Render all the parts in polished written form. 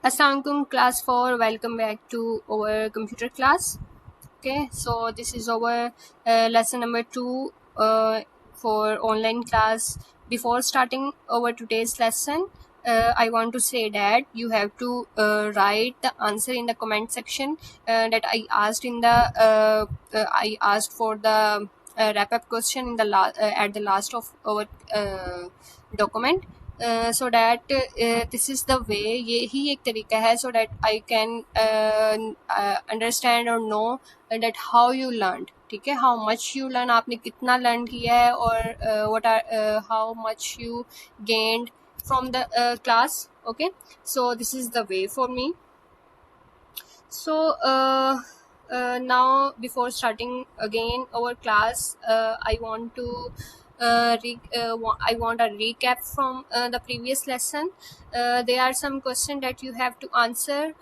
Assalamualaikum class 4, welcome back to our computer class. Okay, so this is our lesson number 2 for online class. Before starting our today's lesson, I want to say that you have to write the answer in the comment section that I asked in the I asked for the wrap up question in the at the last of our document. So that this is the way, ये ही एक तरीका है so that I can understand or know that how you learned. ठीक है, how much you learn, आपने कितना learn किया है और what are how much you gained from the class. Okay, so this is the way for me. So now before starting again our class, I want to I want a recap from the previous lesson. There are some questions that you have to answer.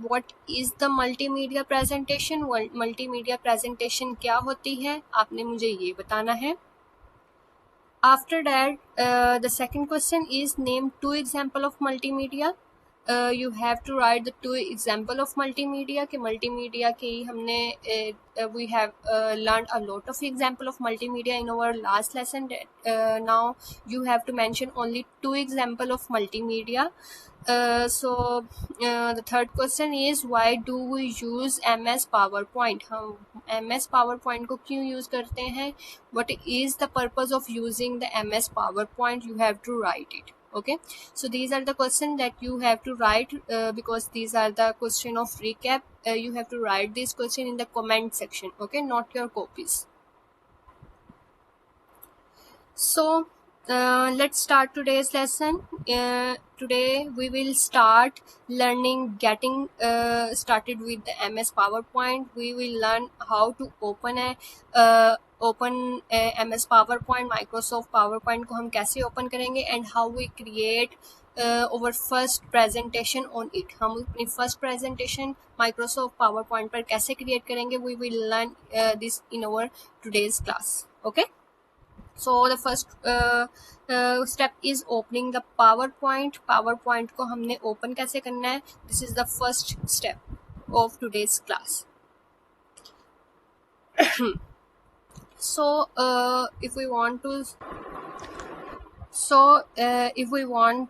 What is the multimedia presentation? Multimedia presentation क्या होती है, आपने मुझे ये बताना है. After that, the second question is name two example of multimedia. You have to write the two example of multimedia कि multimedia के हमने we have learned a lot of example of multimedia in our last lesson. Now you have to mention only two example of multimedia. So the third question is why do we use MS PowerPoint? हम MS PowerPoint को क्यों use करते हैं? What is the purpose of using the MS PowerPoint? You have to write it. Okay, so these are the questions that you have to write because these are the question of recap. You have to write this question in the comment section. Okay, not your copies. So let's start today's lesson. Today we will start learning getting started with the MS PowerPoint. We will learn how to open a MS PowerPoint. Microsoft PowerPoint को हम कैसे open करेंगे and how we create our first presentation on it. हम अपनी first presentation Microsoft PowerPoint पर कैसे create करेंगे. We will learn this in our today's class. Okay. So the first step is opening the PowerPoint. PowerPoint को हमने open कैसे करना है? This is the first step of today's class. So if we want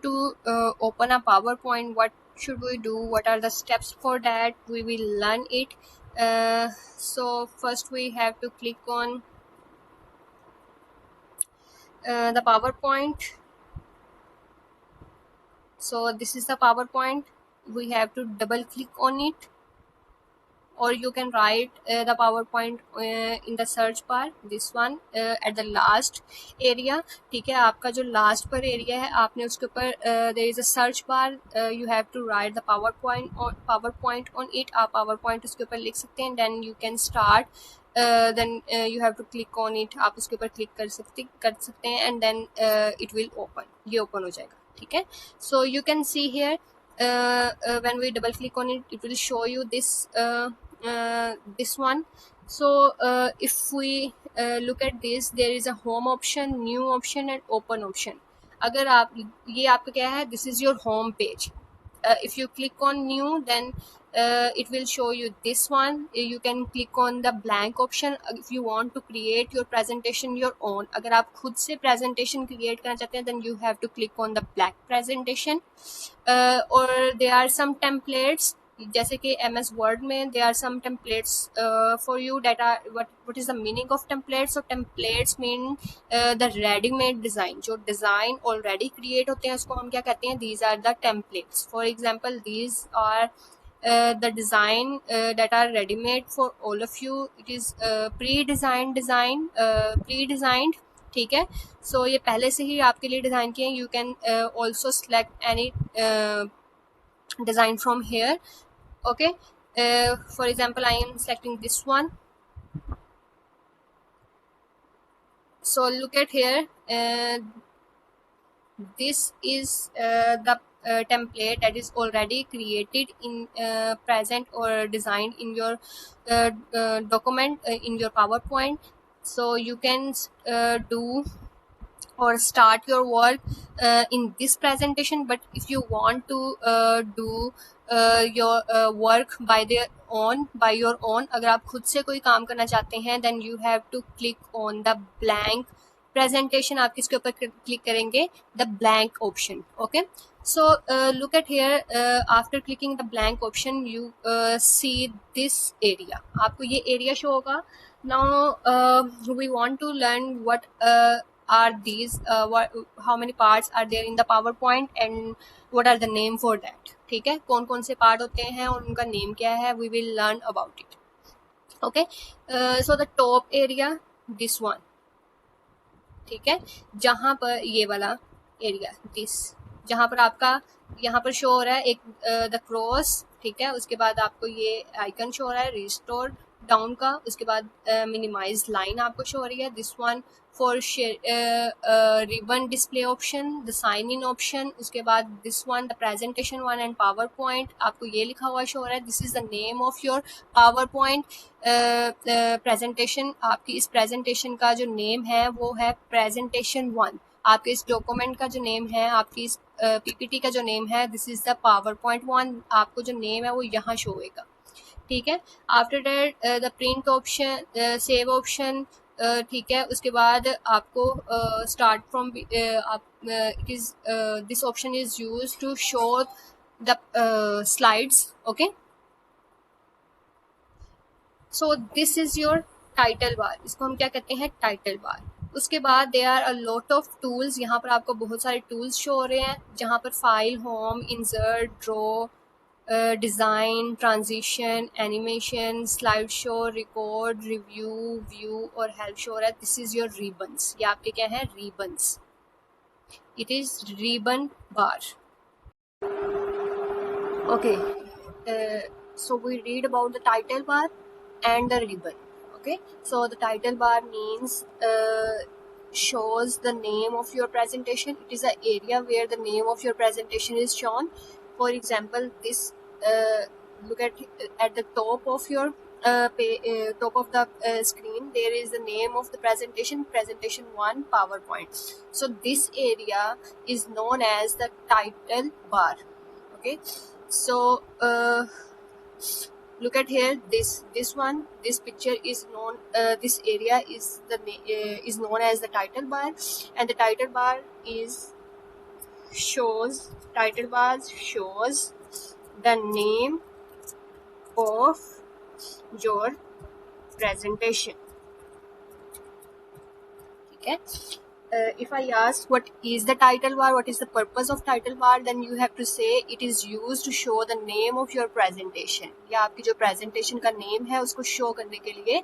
to open a PowerPoint, what should we do? What are the steps for that? We will learn it. So first we have to click on the PowerPoint. So this is the PowerPoint. We have to double click on it, or you can write the PowerPoint in the search bar. This one at the last area. ठीक है, आपका जो last पर area है, आपने उसके ऊपर there is a search bar. You have to write the PowerPoint on it. आप PowerPoint उसके ऊपर लिख सकते हैं. Then you can start. Then you have to click on it. आप उसके ऊपर click कर सकते हैं and then it will open. ये open हो जाएगा. ठीक है. So you can see here when we double click on it, it will show you this one. So if we look at this, there is a home option, new option and open option. अगर आप ये आपका क्या है, this is your home page. If you click on new, then it will show you this one. You can click on the blank option if you want to create your presentation your own. अगर आप खुद से presentation create करना चाहते हैं, then you have to click on the black presentation. Or there are some templates. जैसे कि MS Word में there are some templates for you that are what is the meaning of templates? So templates mean the ready-made design. जो design already create होते हैं उसको हम क्या कहते हैं? These are the templates. For example, these are the design that are ready-made for all of you. It is pre-designed pre-designed. ठीक है, so ये पहले से ही आपके लिए डिज़ाइन किए हैं. You can also select any design from here. Okay, for example, I am selecting this one. So look at here. This is the template that is already created in present or designed in your document in your PowerPoint. So you can do or start your work in this presentation. But if you want to do your work by your own, अगर आप खुद से कोई काम करना चाहते हैं, then you have to click on the blank presentation. आप किसके ऊपर क्लिक करेंगे? the blank option. Okay, so look at here, after clicking the blank option you see this area. आपको ये area show होगा. Now we want to learn what are these, how many parts are there in the PowerPoint and what are the name for that. ठीक है, कौन कौन से part होते हैं और उनका नेम क्या है, we will learn about it. Okay, so the top area, this one. ठीक है, जहां पर ये वाला एरिया, दिस, जहां पर आपका यहाँ पर शो हो रहा है एक द क्रॉस. ठीक है, उसके बाद आपको ये आइकन शो हो रहा है रिस्टोर डाउन का. उसके बाद मिनिमाइज लाइन आपको शो हो रही है. This one for ribbon display option, the sign in option. उसके बाद this one the presentation one and PowerPoint. आपको ये लिखा हुआ शो हो रहा है, this is the name of your PowerPoint presentation. आपकी इस प्रेजेंटेशन का जो नेम है वो है प्रेजेंटेशन वन. आपके इस डॉक्यूमेंट का जो नेम है, आपकी इस पीपीटी का जो नेम है, this is the power point one. आपको जो नेम है वो यहाँ शो होएगा. ठीक है, after that the print option, save option. ठीक है, उसके बाद आपको start from it is this option is use to show the slides. Okay, so this is your title bar. इसको हम क्या कहते हैं? Title bar. उसके बाद there are a lot of tools. यहाँ पर आपको बहुत सारे टूल्स शो हो रहे हैं, जहाँ पर file, home, insert, draw, design, transition, animation, slide show, record, review, view और हेल्प शो हो रहा है. This is your ribbons. ये आपके क्या है? Ribbons. It is ribbon bar. Okay, so we read about the title bar and the ribbon. Okay, so the title bar means shows the name of your presentation. It is an area where the name of your presentation is shown. For example, this look at the top of your top of the screen, there is the name of the presentation 1 PowerPoint. So this area is known as the title bar. Okay, so look at here, this one, this picture is known, this area is is known as the title bar, and the title bar shows the name of your presentation. Okay, if I ask what is the title bar, what is the purpose of title bar, then you have to say it is used to show the name of your presentation. या आपकी जो presentation का name है उसको show करने के लिए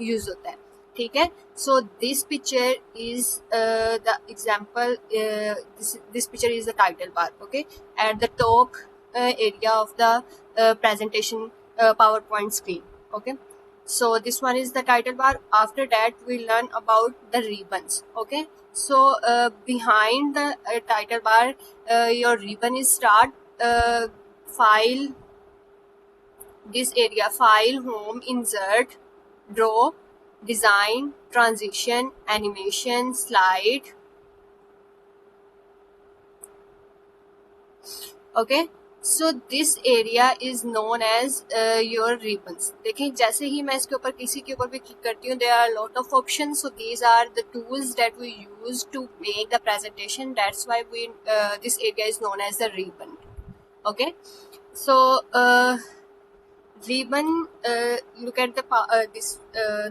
use होता है. ठीक है, so this picture is the example. This picture is the title bar. Okay, at the top area of the presentation PowerPoint screen. Okay, so this one is the title bar. After that we learn about the ribbons. Okay, so behind the title bar, your ribbon is start, file, this area, file, home, insert, draw, design, transition, animation, slide. Okay, so this area is known as your ribbons. देखिए, जैसे ही मैं इसके ऊपर किसी के ऊपर भी click करती हूँ, there are a lot of options. So these are the tools that we use to make the presentation. That's why this area is known as the ribbon. Okay, so ribbon, look at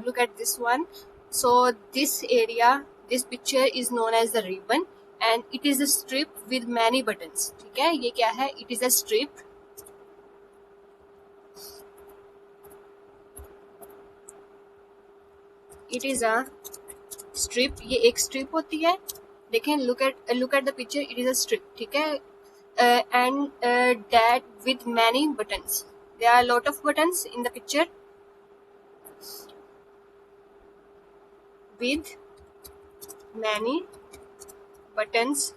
look at this one. So this area, this picture is known as the ribbon, and it is a strip with many buttons. ठीक है, ये क्या है? It is a strip. It is a strip. ये एक strip होती है. देखें, look at the picture. It is a strip. ठीक है, and that with many buttons. There are a lot of buttons in the picture. With many buttons.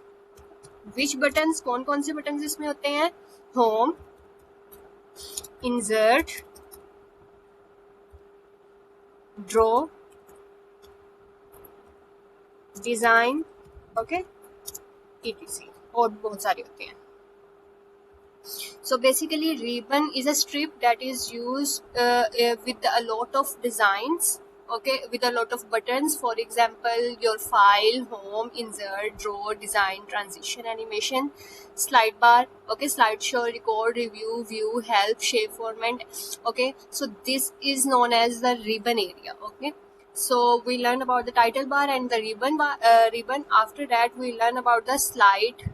Which buttons? कौन कौन से buttons इसमें होते हैं? Home, insert, draw, design, okay, etc और बहुत सारे होते हैं. So basically ribbon is a strip that is used with a lot of designs, okay, with a lot of buttons. For example, your file, home, insert, draw, design, transition, animation, slide bar, okay, slideshow, record, review, view, help, shape, format, okay. So this is known as the ribbon area, okay. So we learn about the title bar and the ribbon. After that we learn about the slide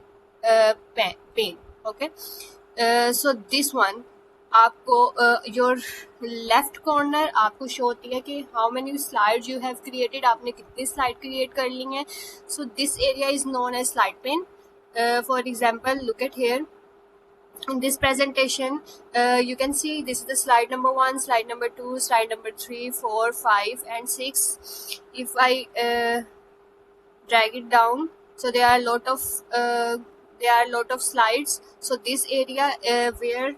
pane, okay. So this one आपको your left corner आपको show होती है कि how many slides you have created, आपने कितनी slide create कर ली हैं. So this area is known as slide pane. For example look at here in this presentation. You can see this is the slide number 1, slide number 2, slide number 3, 4, 5 and 6. If I drag it down, so there are a lot of slides. So this area where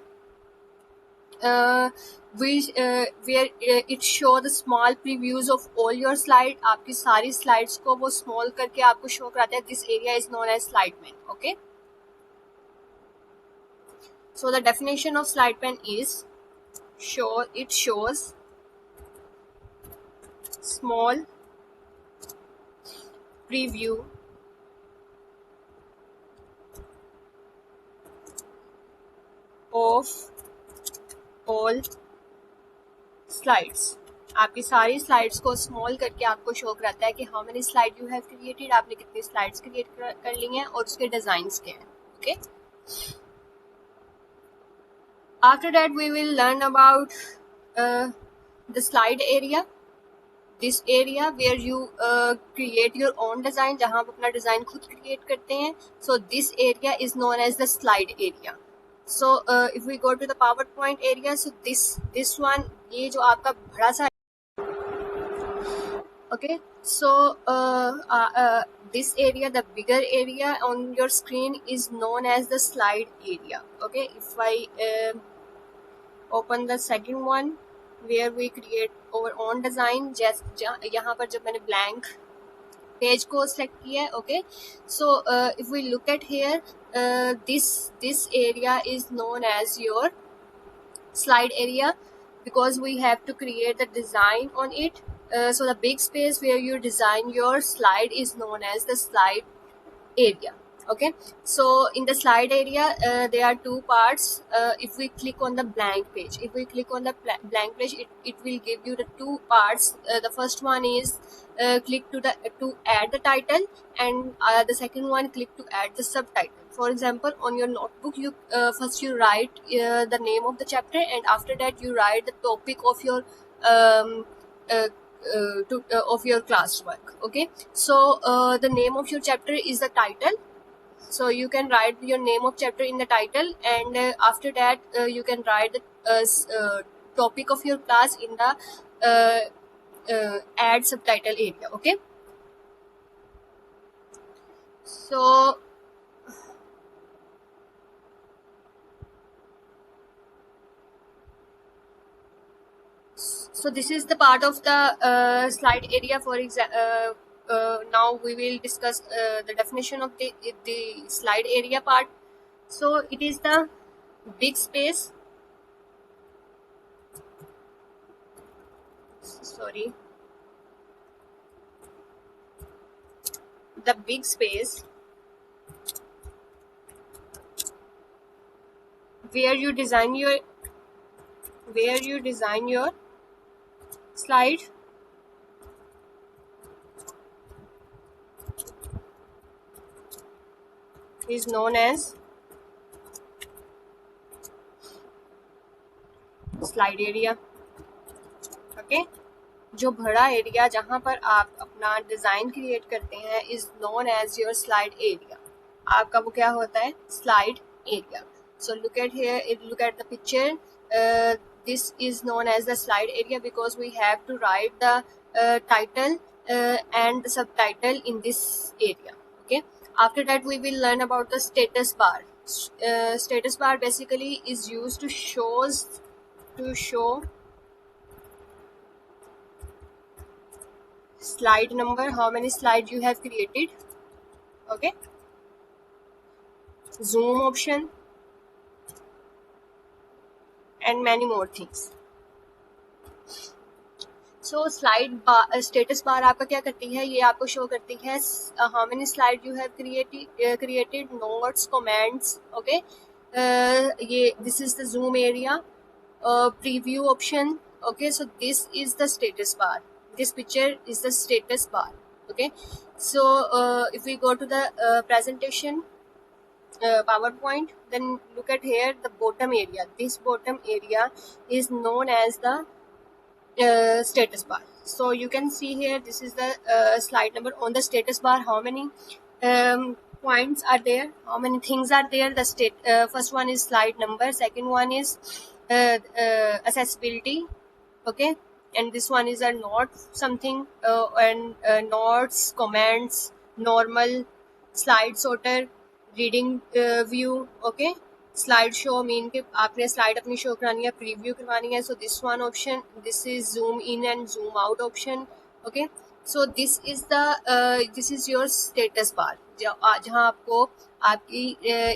it show the small previews of all your slide, आपकी सारी slides को वो small करके आपको show कराता है. This area is known as slide pane, okay. So the definition of slide pane is it shows small preview of all slides. आपकी सारी स्लाइड्स को स्मॉल करके आपको शो कराता है कि how many slide you have created, आपने कितनी स्लाइड्स क्रिएट कर ली हैं और उसके डिजाइन्स क्या हैं, okay. After that we will learn about the slide area. This area where you create your own design, जहाँ आप अपना डिजाइन खुद क्रिएट करते हैं. So this area is known as the slide area. So if we go to the PowerPoint area, so this one, ये जो आपका बड़ा सा, okay. So this area, the bigger area on your screen is known as the slide area, okay. If I open the second one where we create our own design, just यहाँ पर जब मैंने blank page को select किया है, okay. So if we look at here, this area is known as your slide area because we have to create the design on it. So the big space where you design your slide is known as the slide area, okay. So in the slide area there are two parts. If we click on the blank page, blank page, it will give you the two parts. The first one is click to add the title, and the second one click to add the subtitle. For example, on your notebook, you first you write the name of the chapter, and after that you write the topic of your of your classwork, okay. So the name of your chapter is the title, so you can write your name of chapter in the title, and after that you can write the topic of your class in the add subtitle area, okay. So this is the part of the slide area. For example, now we will discuss the definition of the slide area part. So it is the big space, the big space where you design your slide is known as slide area, okay. जो बड़ा area जहाँ पर आप अपना design create करते हैं is known as your slide area. आपका वो क्या होता है, slide area. So look at the picture. This is known as the slide area because we have to write the title and the subtitle in this area, okay. After that we will learn about the status bar. Status bar basically is used to show slide number, how many slides you have created, Okay, zoom option and many more things. So slide status bar आपका क्या करती है, ये आपको show करती है how many slide you have created, notes, comments. Okay, ये this is the zoom area, preview option. Okay, so this is the status bar. This picture is the status bar. Okay, so if we go to the presentation PowerPoint, then look at here the bottom area. This bottom area is known as the status bar. So you can see here, this is the slide number on the status bar. How many points are there, how many things are there? The first one is slide number, second one is accessibility. Okay, and this one is a note something, and notes, comments, normal, slide sorter, reading view. Okay, slide show mean कि आपने slide अपनी show करानी है, preview करवानी है. So this one option, this is zoom in and zoom out option. Okay, so this is your status bar, जहाँ आपको आपकी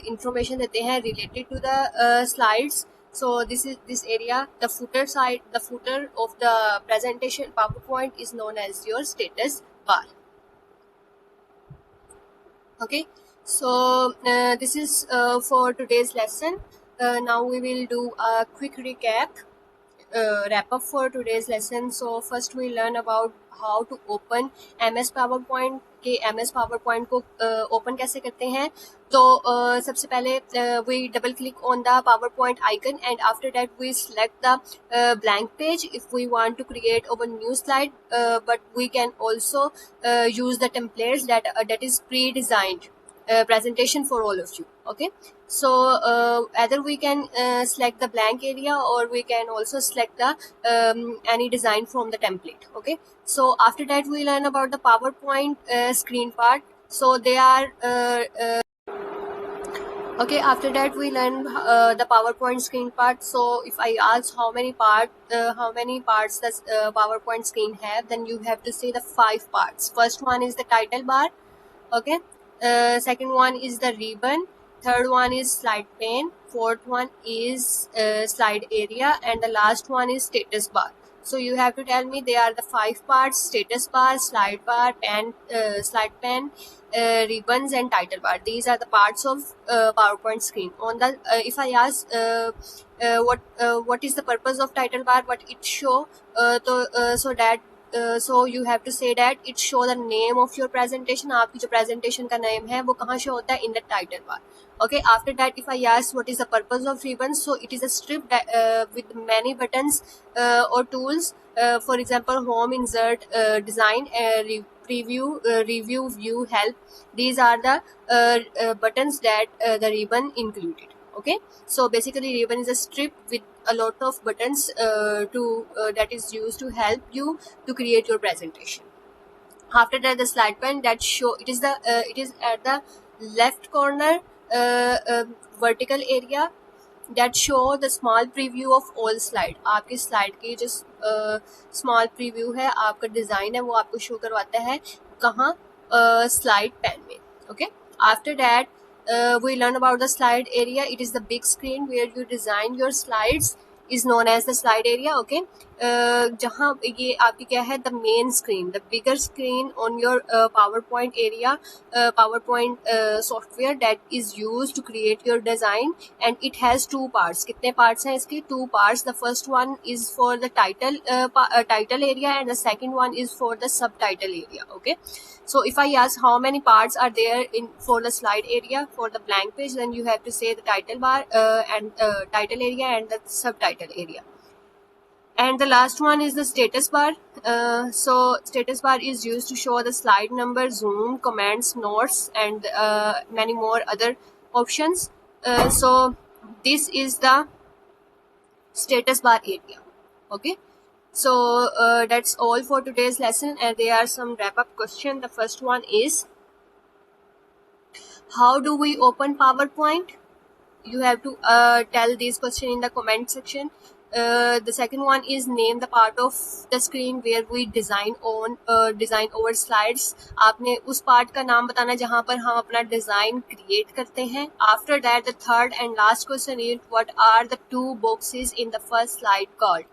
इंफॉर्मेशन देते हैं related to the slides. So this area, the footer side, the footer of the presentation PowerPoint is known as your status bar. Okay, so this is for today's lesson. Now we will do a quick recap, wrap up for today's lesson. So first we learn about how to open MS PowerPoint के MS PowerPoint को open कैसे करते हैं. तो सबसे पहले we double click on the PowerPoint icon and after that we select the blank page if we want to create our new slide, but we can also use the templates that is pre-designed presentation for all of you. Okay, so either we can select the blank area or we can also select the any design from the template. Okay, so after that we learn about the PowerPoint screen part. So they are okay, after that we learn the PowerPoint screen part. So if I ask how many parts does PowerPoint screen have, then you have to say the 5 parts. First one is the title bar. Okay, second one is the ribbon, third one is slide pane, fourth one is slide area, and the last one is status bar. So you have to tell me they are the 5 parts: status bar, slide bar, slide pane, ribbons and title bar. These are the parts of PowerPoint screen. On the if I ask what is the purpose of title bar, what it show, so you have to say that it show the name of your presentation. आपकी जो presentation का name है वो कहाँ show होता है? In the title bar. Okay, after that if I ask what is the purpose of ribbon, so it is a strip with many buttons or tools, for example home, insert, design, preview, review, view, help. These are the buttons that the ribbon included. Okay, so basically ribbon is a strip with a lot of buttons that is used to help you to create your presentation. After that the slide pane, that show it is at the left corner vertical area, that show the small preview of all slide. आपकी slide की जो small preview है, आपका design है, वो आपको show करवाता है कहाँ? Slide pane में. Okay, after that we learn about the slide area. It is the big screen where you design your slides, is known as the slide area. Okay, जहाँ ये आपकी क्या है? The main screen, the bigger screen on your PowerPoint area, PowerPoint software that is used to create your design, and it has 2 parts. कितने parts हैं इसकी? 2 parts. The first one is for the title area and the second one is for the subtitle area. Okay, so if I ask how many parts are there for the slide area, for the blank page, then you have to say the title bar and title area and the subtitle area. And the last one is the status bar. So status bar is used to show the slide number, zoom, comments, notes, and many more other options. So this is the status bar area. Okay, so that's all for today's lesson, and there are some wrap-up questions. The first one is, how do we open PowerPoint? You have to tell this question in the comment section. The second one is name the part of the screen where we design over slides. आपने उस part का नाम बताना जहाँ पर हम अपना design create करते हैं. After that, the third and last question is what are the two boxes in the first slide called?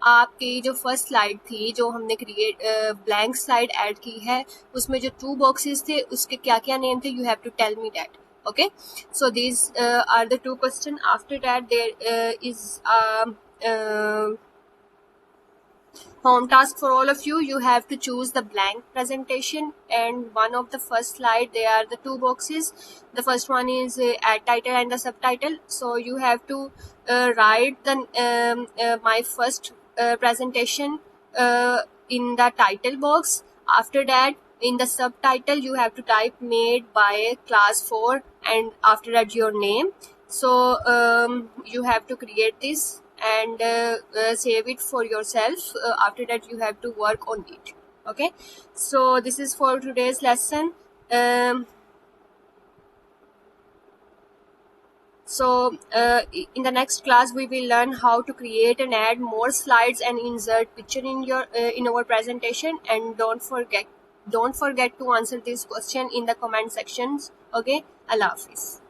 आपकी जो फर्स्ट स्लाइड थी जो हमने ब्लैंक स्लाइड ऐड की है उसमें जो 2 बॉक्सेस थे उसके क्या क्या नेम थे. You have to tell me that. Okay, so these are the 2 questions. After that there is home task for all of you. You have to choose the blank presentation, and one of the first slide there are the 2 boxes. The first one is add title and the subtitle. So you have to write the my first presentation in the title box. After that, in the subtitle you have to type made by class 4 and after that your name. So you have to create this and save it for yourself. After that you have to work on it. Okay, so this is for today's lesson. So in the next class we will learn how to create and add more slides and insert picture in our presentation. And don't forget to answer this question in the comment sections. Okay, Allah Hafiz.